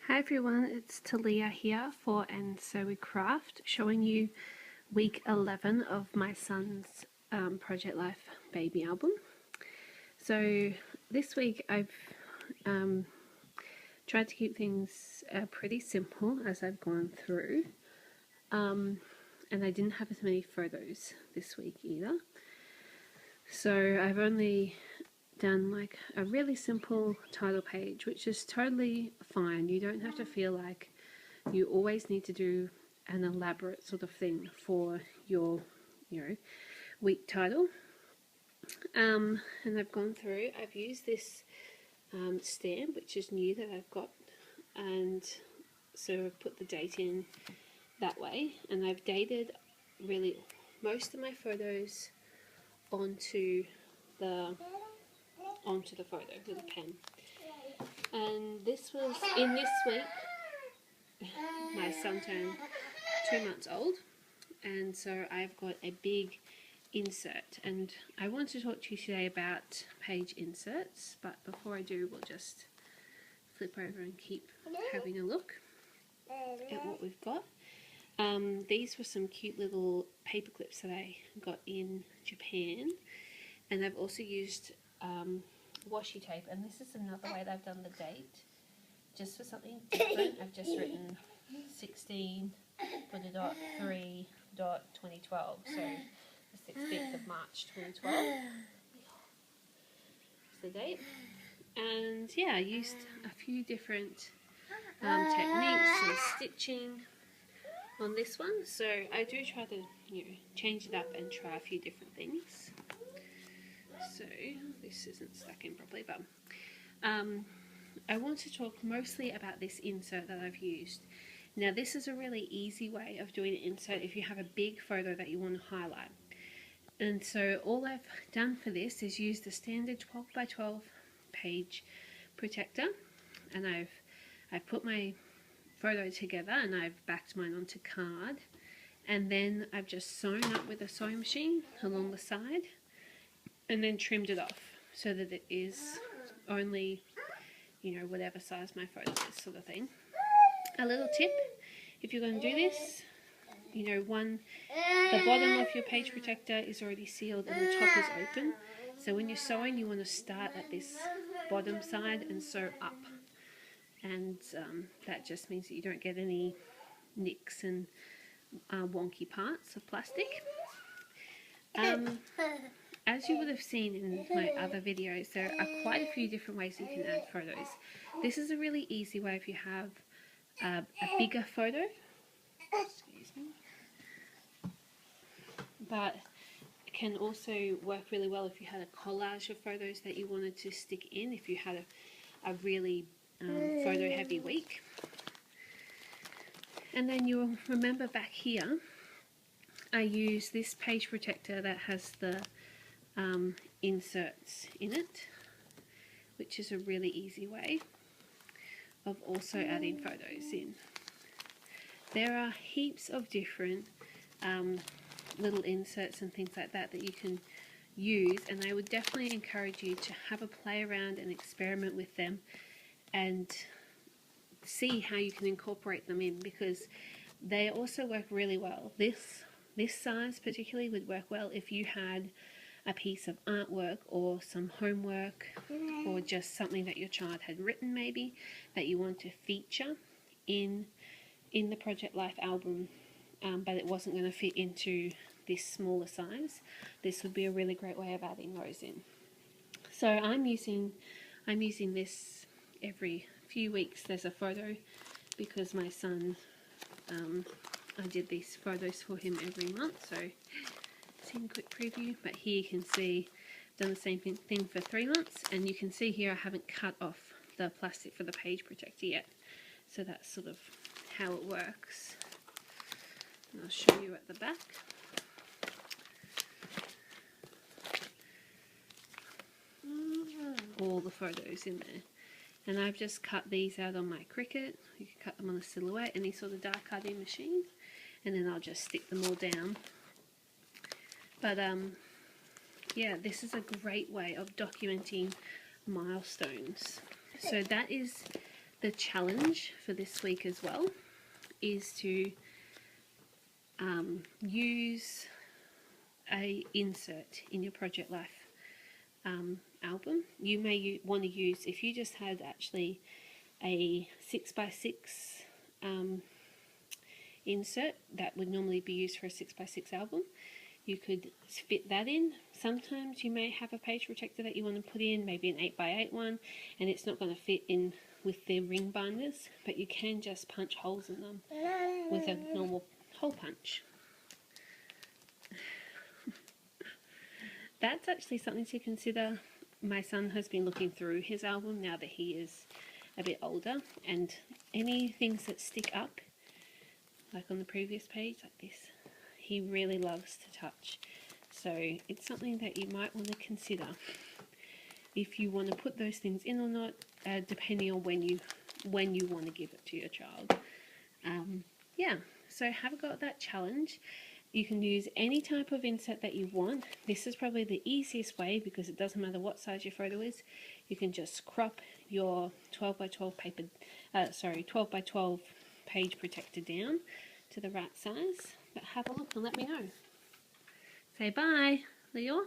Hi everyone, it's Talia here for And So We Craft, showing you week 11 of my son's Project Life baby album. So this week I've tried to keep things pretty simple as I've gone through, and I didn't have as many photos this week either. So I've only done like a really simple title page, which is totally fine. You don't have to feel like you always need to do an elaborate sort of thing for your, week title. And I've gone through, I've used this stamp, which is new that I've got, and so I've put the date in that way, and I've dated really most of my photos onto the photo with a pen. And this was in this week. My son turned 2 months old, and so I've got a big insert, and I want to talk to you today about page inserts, but before I do, we'll just flip over and keep having a look at what we've got. These were some cute little paper clips that I got in Japan, and I've also used washi tape, and this is another way that I've done the date, just for something different. I've just written 16 for the dot 3 dot 2012, so the 16th of March 2012 is the date. And yeah, I used a few different techniques and stitching on this one, so I do try to change it up and try a few different things. So this isn't stuck in properly, but I want to talk mostly about this insert that I've used. Now this is a really easy way of doing an insert if you have a big photo that you want to highlight. And so all I've done for this is use the standard 12 by 12 page protector, and I've put my photo together and I've backed mine onto card, and then I've just sewn up with a sewing machine along the side and then trimmed it off so that it is only whatever size my photo is, sort of thing. A little tip, if you're going to do this, the bottom of your page protector is already sealed and the top is open, so when you're sewing you want to start at this bottom side and sew up, and that just means that you don't get any nicks and wonky parts of plastic. As you would have seen in my other videos, there are quite a few different ways you can add photos. This is a really easy way if you have a bigger photo, excuse me, but it can also work really well if you had a collage of photos that you wanted to stick in, if you had a really photo heavy week. And then you'll remember back here I use this page protector that has the inserts in it, which is a really easy way of also adding photos in. There are heaps of different little inserts and things like that that you can use, and I would definitely encourage you to have a play around and experiment with them and see how you can incorporate them in, because they also work really well. This size particularly would work well if you had a piece of artwork or some homework or just something that your child had written maybe that you want to feature in the Project Life album, but it wasn't going to fit into this smaller size. This would be a really great way of adding those in. So I'm using this every few weeks. There's a photo, because my son, I did these photos for him every month, so a quick preview. But here you can see I've done the same thing for 3 months, and you can see here I haven't cut off the plastic for the page protector yet, so that's sort of how it works. And I'll show you at the back. All the photos in there, and I've just cut these out on my Cricut. You can cut them on a Silhouette, any sort of die cutting machine, and then I'll just stick them all down. But yeah, this is a great way of documenting milestones. So that is the challenge for this week as well is to use a insert in your Project Life album. You may want to use, if you just had actually a 6x6 insert that would normally be used for a 6x6 album, you could fit that in. Sometimes you may have a page protector that you want to put in, maybe an 8x8 one, and it's not going to fit in with their ring binders, but you can just punch holes in them with a normal hole punch. That's actually something to consider. My son has been looking through his album now that he is a bit older, and any things that stick up, like on the previous page, like this, he really loves to touch. So it's something that you might want to consider if you want to put those things in or not, depending on when you want to give it to your child. Yeah, so have a go at that challenge. You can use any type of insert that you want. This is probably the easiest way because it doesn't matter what size your photo is. You can just crop your 12x12 paper, 12x12 page protector down to the right size. But have a look and let me know. Say bye, Leo.